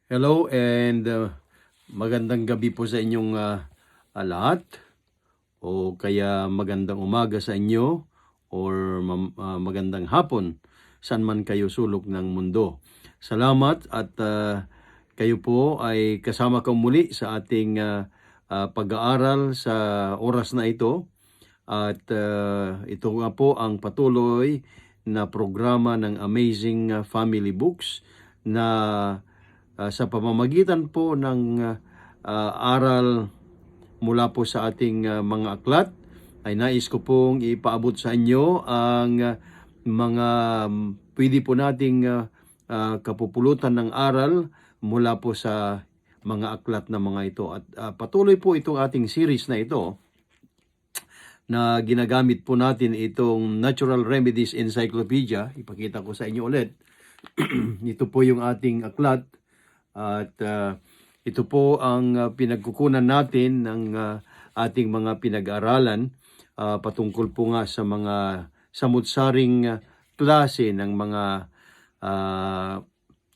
Hello and magandang gabi po sa inyong lahat o kaya magandang umaga sa inyo or magandang hapon saan man kayo sulok ng mundo. Salamat at kayo po ay kasama ko muli sa ating pag-aaral sa oras na ito at ito nga po ang patuloy na programa ng Amazing Family Books na sa pamamagitan po ng aral mula po sa ating mga aklat, ay nais ko pong ipaabot sa inyo ang mga pwede po nating kapupulutan ng aral mula po sa mga aklat na mga ito. At patuloy po itong ating series na ito na ginagamit po natin itong Natural Remedies Encyclopedia. Ipakita ko sa inyo ulit. Ito po yung ating aklat. At ito po ang pinagkukunan natin ng ating mga pinag-aralan patungkol po nga sa mga samut-saring klase ng mga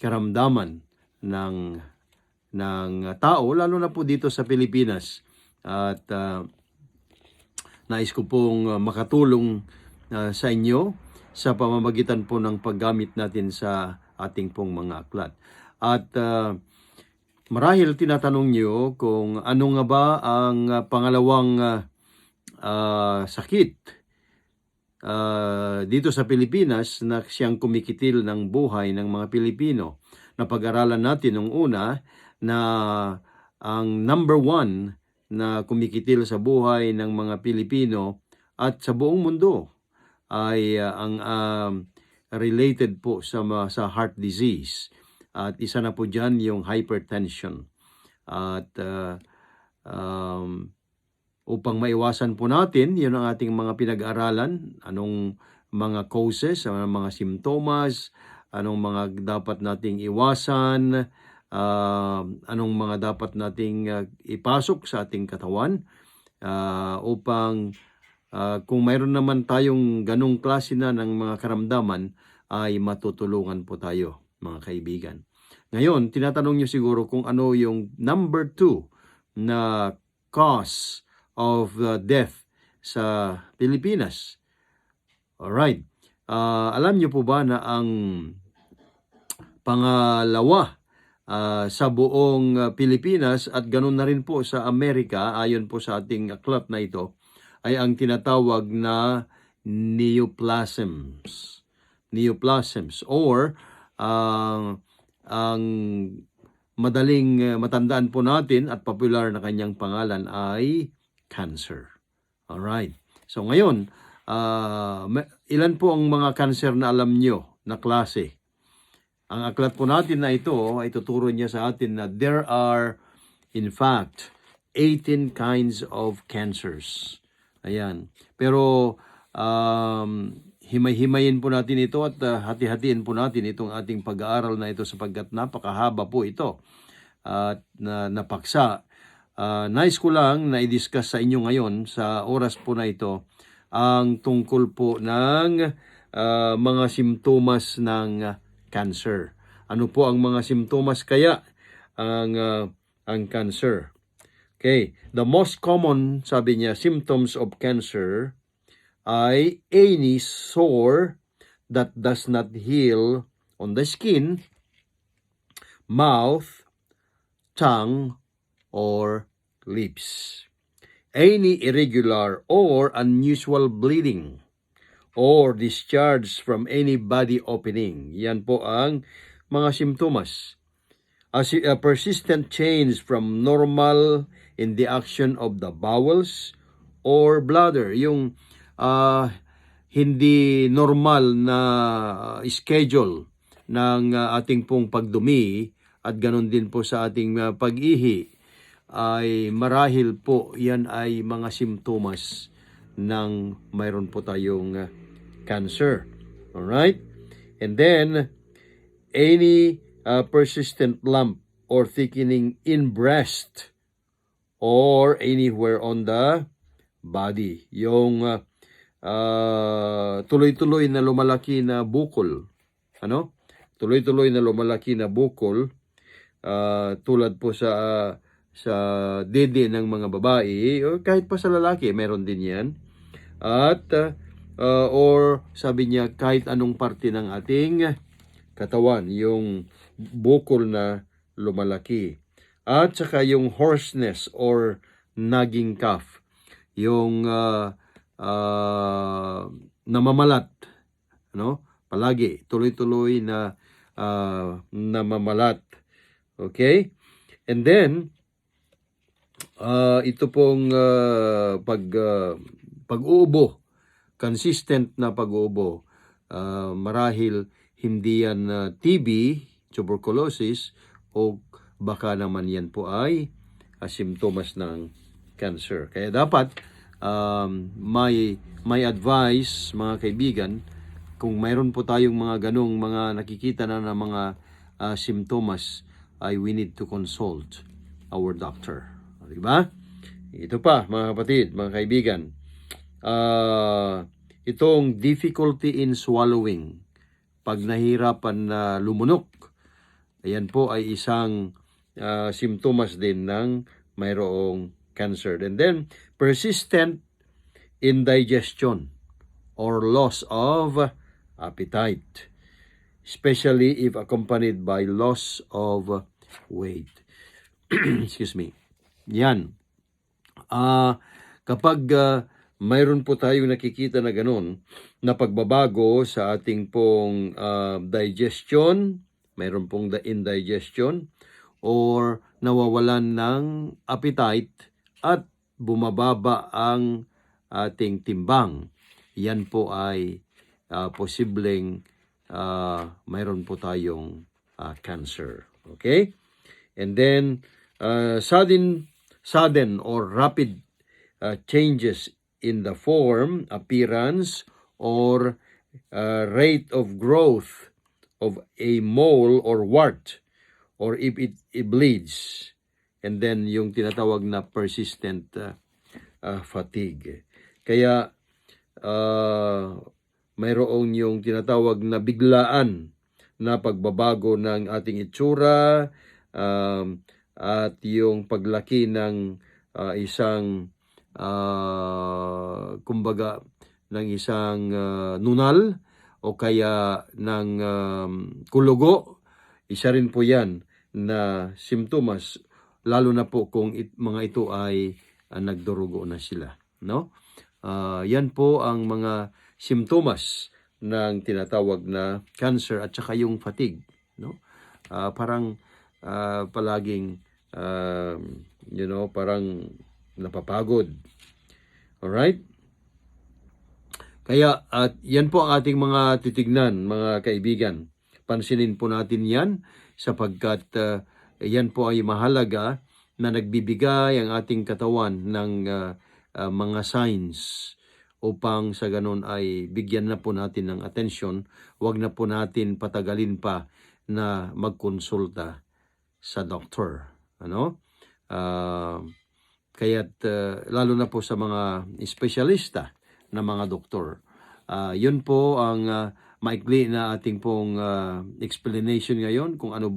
karamdaman ng tao, lalo na po dito sa Pilipinas. At nais ko pong makatulong sa inyo sa pamamagitan po ng paggamit natin sa ating pong mga aklat. At marahil tinatanong niyo kung ano nga ba ang pangalawang sakit dito sa Pilipinas na siyang kumikitil ng buhay ng mga Pilipino. Napag-aralan natin nung una na ang number one na kumikitil sa buhay ng mga Pilipino at sa buong mundo ay ang related po sa heart disease. At isa na po dyan yung hypertension. At upang maiwasan po natin, yun ang ating mga pinag-aralan, anong mga causes, anong mga simptomas, anong mga dapat nating iwasan, anong mga dapat nating ipasok sa ating katawan, upang kung mayroon naman tayong ganong klase na ng mga karamdaman, ay matutulungan po tayo, mga kaibigan. Ngayon, tinatanong niyo siguro kung ano yung number 2 na cause of death sa Pilipinas. Alright. Alam niyo po ba na ang pangalawa sa buong Pilipinas at ganun na rin po sa Amerika, ayon po sa ating aklat na ito, ay ang tinatawag na neoplasms. Neoplasms or ang madaling matandaan po natin at popular na kanyang pangalan ay cancer. Alright. So ngayon, ilan po ang mga cancer na alam nyo na klase? Ang aklat po natin na ito ay tuturo niya sa atin na there are in fact 18 kinds of cancers. Ayan. Pero himay-himayin po natin ito at hati-hatiin po natin itong ating pag-aaral na ito sapagkat napakahaba po ito at napaksa. Nais ko lang na i-discuss sa inyo ngayon sa oras po na ito ang tungkol po ng mga simptomas ng cancer. Ano po ang mga simptomas kaya ang cancer? Okay, the most common, sabi niya, symptoms of cancer ay any sore that does not heal on the skin, mouth, tongue, or lips. Any irregular or unusual bleeding or discharge from any body opening. Yan po ang mga simptomas. A persistent change from normal in the action of the bowels or bladder. Yung hindi normal na schedule ng ating pong pagdumi at ganun din po sa ating pag-ihi ay marahil po yan ay mga simptomas ng mayroon po tayong cancer. Alright? And then, any persistent lump or thickening in breast or anywhere on the body. Yung tuloy-tuloy na lumalaki na bukol. Tuloy-tuloy na lumalaki na bukol tulad po sa dede ng mga babae, o kahit pa sa lalaki, meron din yan. At or sabi niya, kahit anong parte ng ating katawan, yung bukol na lumalaki. At saka yung hoarseness or nagging cough, yung namamalat, no? Palagi, tuloy-tuloy na namamalat. Okay? And then, ito pong pag-uubo, consistent na pag-uubo, marahil hindi yan TB, tuberculosis, o baka naman yan po ay simptomas ng cancer. Kaya dapat may advice, mga kaibigan, kung mayroon po tayong mga ganong mga nakikita na mga simptomas, ay we need to consult our doctor. Diba? Ito pa, mga kapatid, mga kaibigan, itong difficulty in swallowing, pag nahirapan na lumunok, ayan po ay isang simptomas din ng mayroong cancer. And then, persistent indigestion or loss of appetite, especially if accompanied by loss of weight. Excuse me. Yan. Kapag mayroon po tayong nakikita na ganun, na pagbabago sa ating pong digestion, mayroon pong indigestion, or nawawalan ng appetite at bumababa ang ating timbang, yan po ay posibleng mayroon po tayong cancer. Okay? And then, sudden or rapid changes in the form, appearance, or rate of growth of a mole or wart, or if it bleeds. And then yung tinatawag na persistent fatigue. Kaya mayroong yung tinatawag na biglaan na pagbabago ng ating itsura, at yung paglaki ng isang kumbaga ng isang nunal o kaya ng kulugo. Isa rin po yan na simptomas, lalo na po kung mga ito ay nagdurugo na sila, no? Yan po ang mga simptomas ng tinatawag na cancer, at saka yung fatigue, no? Parang palaging parang napapagod. Alright? Kaya yan po ang ating mga titignan, mga kaibigan. Pansinin po natin yan sapagkat yan po ay mahalaga na nagbibigay ang ating katawan ng mga signs upang sa ganun ay bigyan na po natin ng atensyon. Huwag na po natin patagalin pa na magkonsulta sa doktor. Ano? Kaya't lalo na po sa mga espesyalista na mga doktor. Yun po ang maikli na ating pong explanation ngayon kung ano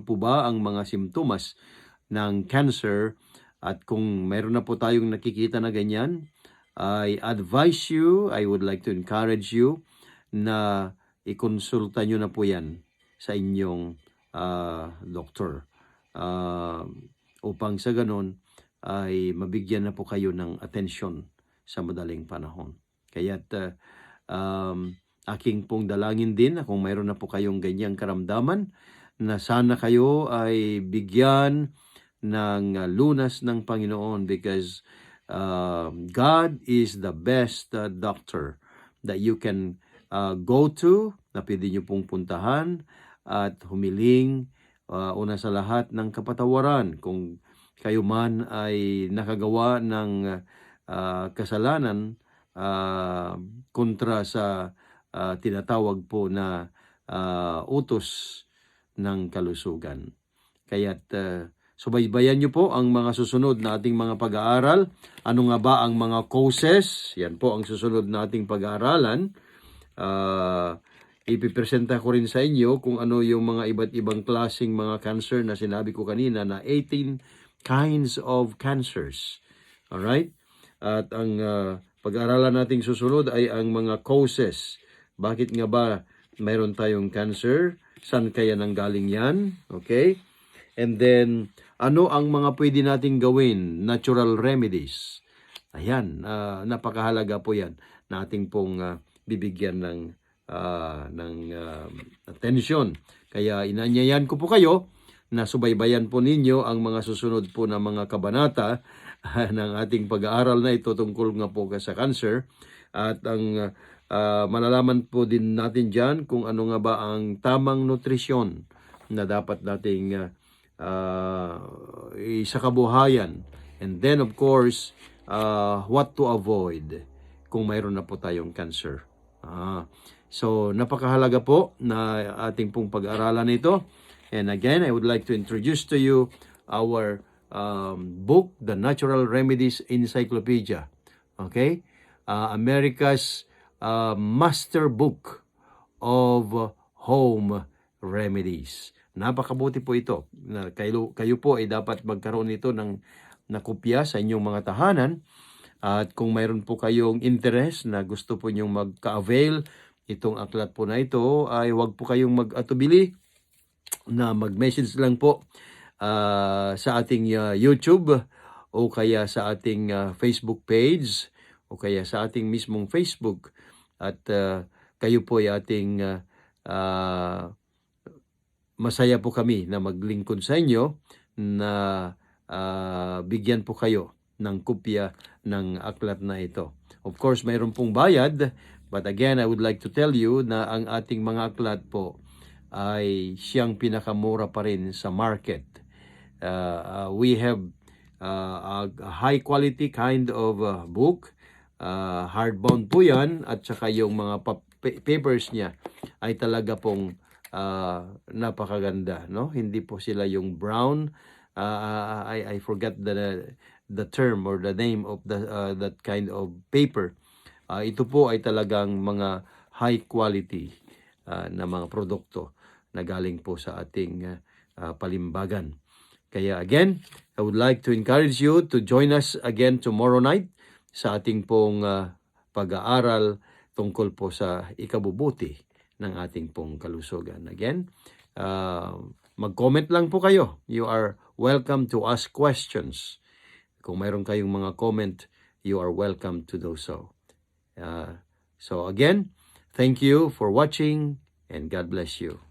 po ba ang mga simptomas ng cancer. At kung mayroon na po tayong nakikita na ganyan, I would like to encourage you na ikonsulta nyo na po yan sa inyong doktor. Upang sa ganun ay mabigyan na po kayo ng atensyon sa madaling panahon. Kaya't aking pong dalangin din na kung mayroon na po kayong ganyang karamdaman, na sana kayo ay bigyan ng lunas ng Panginoon, because God is the best doctor that you can go to, na pwede nyo pong puntahan at humiling una sa lahat ng kapatawaran kung kayo man ay nakagawa ng kasalanan kontra sa tinatawag po na utos ng kalusugan. Kaya't subaybayan nyo po ang mga susunod na ating mga pag-aaral. Ano nga ba ang mga causes? Yan po ang susunod na ating pag-aaralan. ipipresenta ko rin sa inyo kung ano yung mga iba't ibang klaseng mga cancer na sinabi ko kanina na 18 kinds of cancers. Alright? At ang pag-aaralan nating susunod ay ang mga causes. Bakit nga ba mayroon tayong cancer? Saan kaya nanggaling yan? Okay? And then, ano ang mga pwede nating gawin? Natural remedies. Ayan, napakahalaga po yan na ating pong bibigyan ng atensyon. Kaya inanyayan ko po kayo na subaybayan po ninyo ang mga susunod po na mga kabanata ng ating pag-aaral na ito tungkol nga po sa cancer. At ang malalaman po din natin dyan kung ano nga ba ang tamang nutrisyon na dapat nating sa kabuhayan. And then of course, what to avoid kung mayroon na po tayong cancer. So napakahalaga po na ating pong pag-aralan ito. And again, I would like to introduce to you our book, The Natural Remedies Encyclopedia. Okay? America's master book of home remedies. Napakabuti po ito. Kayo po ay dapat magkaroon nito ng nakopya sa inyong mga tahanan. At kung mayroon po kayong interest na gusto po nyong magka-avail itong aklat po na ito, ay huwag po kayong mag-atubili na mag-message lang po sa ating YouTube o kaya sa ating Facebook page o kaya sa ating mismong Facebook. At kayo po ay ating masaya po kami na maglingkod sa inyo na bigyan po kayo ng kopya ng aklat na ito. Of course, mayroon pong bayad, but again, I would like to tell you na ang ating mga aklat po ay siyang pinakamura pa rin sa market. We have a high quality kind of book, hardbound po yan, at saka yung mga papers niya ay talaga pong napakaganda, no? Hindi po sila yung brown. I forgot the term or the name of that kind of paper. Ito po ay talagang mga high quality na mga produkto na galing po sa ating palimbagan. Kaya again, I would like to encourage you to join us again tomorrow night sa ating pong pag-aaral tungkol po sa ikabubuti ng ating pong kalusugan. Again, mag-comment lang po kayo. You are welcome to ask questions. Kung mayroon kayong mga comment, you are welcome to do so. So again, thank you for watching and God bless you.